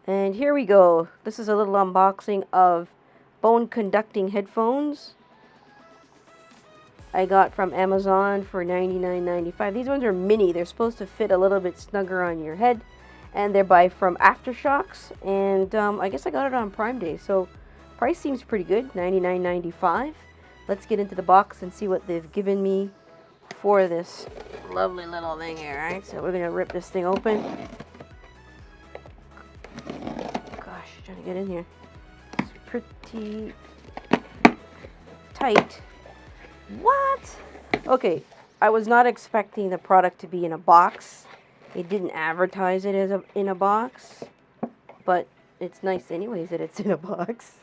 And here we go. This is a little unboxing of bone conducting headphones I got from Amazon for $99.95. These ones are mini. They're supposed to fit a little bit snugger on your head. And they're from AfterShokz. And I guess I got it on Prime Day. So price seems pretty good, $99.95. Let's get into the box and see what they've given me for this lovely little thing here. Alright, so we're going to rip this thing open. Gosh, trying to get in here. It's pretty tight. What? Okay, I was not expecting the product to be in a box. It didn't advertise it as in a box, but it's nice anyways that it's in a box.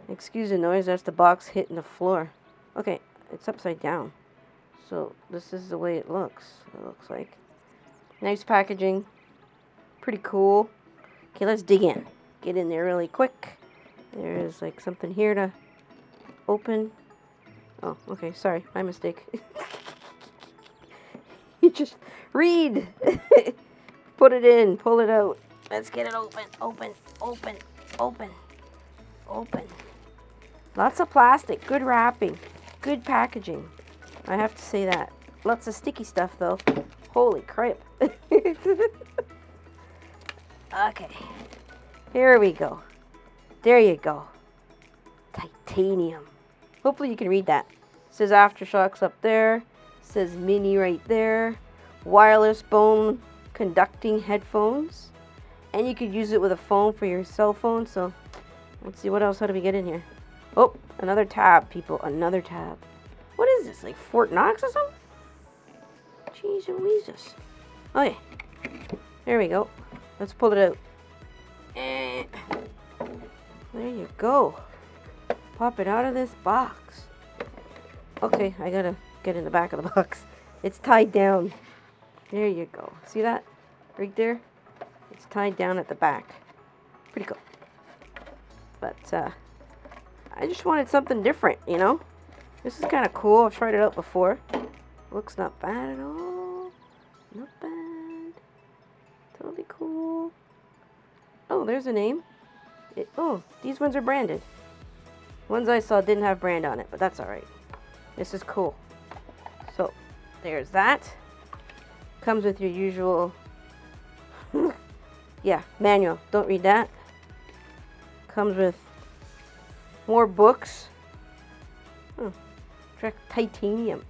Excuse the noise, that's the box hitting the floor. Okay, it's upside down. So this is the way it looks like. Nice packaging. Pretty cool. Okay, let's dig in. Get in there really quick. There is like something here to open. Oh, okay, sorry, my mistake. You just read. Put it in, pull it out. Let's get it open, open. Lots of plastic, good wrapping, good packaging. I have to say that. Lots of sticky stuff though. Holy crap. Okay, here we go. There you go. Titanium. Hopefully you can read that. It says AfterShokz up there. It says Mini right there. Wireless bone conducting headphones. And you could use it with a phone for your cell phone. So let's see what else. How do we get in here? Oh, another tab, people. Another tab. What is this? Like Fort Knox or something? Jeez Louises. Okay. There we go. Let's pull it out. There you go. Pop it out of this box. Okay, I gotta get in the back of the box. It's tied down. There you go. See that? Right there? It's tied down at the back. Pretty cool. But, I just wanted something different, you know? This is kind of cool. I've tried it out before. Looks not bad at all. Not bad. Totally cool. Oh, there's a name. Oh, these ones are branded. Ones I saw didn't have brand on it, but that's alright. This is cool. So, there's that. Comes with your usual... yeah, manual. Don't read that. Comes with more books. Titanium.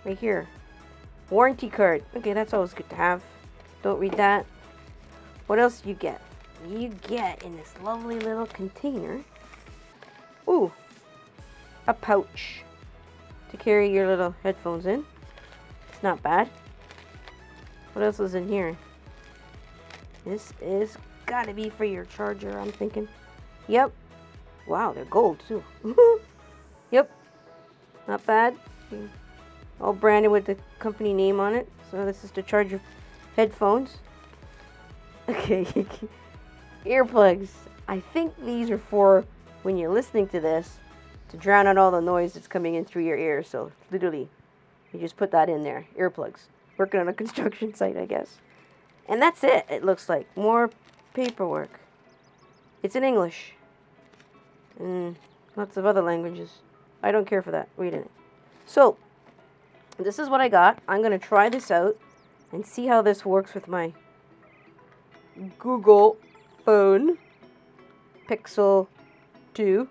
Right here. Warranty card. Okay, that's always good to have. Don't read that. What else do you get? You get in this lovely little container. Ooh. A pouch to carry your little headphones in. It's not bad. What else is in here? This is gotta be for your charger, I'm thinking. Yep. Wow, they're gold too. Yep. Not bad. All branded with the company name on it. So this is to charge your headphones. Okay. Earplugs. I think these are for when you're listening to this to drown out all the noise that's coming in through your ears. So literally, you just put that in there. Earplugs. Working on a construction site, I guess. And that's it. It looks like more paperwork. It's in English. And lots of other languages. I don't care for that. Reading it. So, this is what I got. I'm going to try this out and see how this works with my Google phone Pixel 2.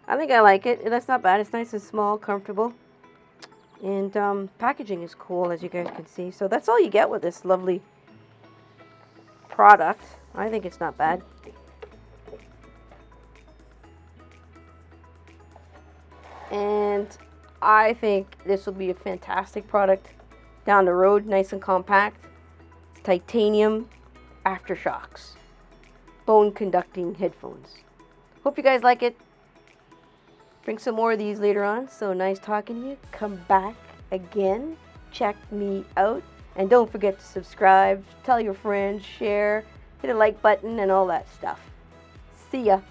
I think I like it. That's not bad. It's nice and small, comfortable. And packaging is cool, as you guys can see. So that's all you get with this lovely product. I think it's not bad. And I think this will be a fantastic product down the road. Nice and compact. It's titanium AfterShokz bone conducting headphones. Hope you guys like it. Bring some more of these later on. So nice talking to you. Come back again. Check me out. And don't forget to subscribe. Tell your friends. Share. Hit a like button and all that stuff. See ya.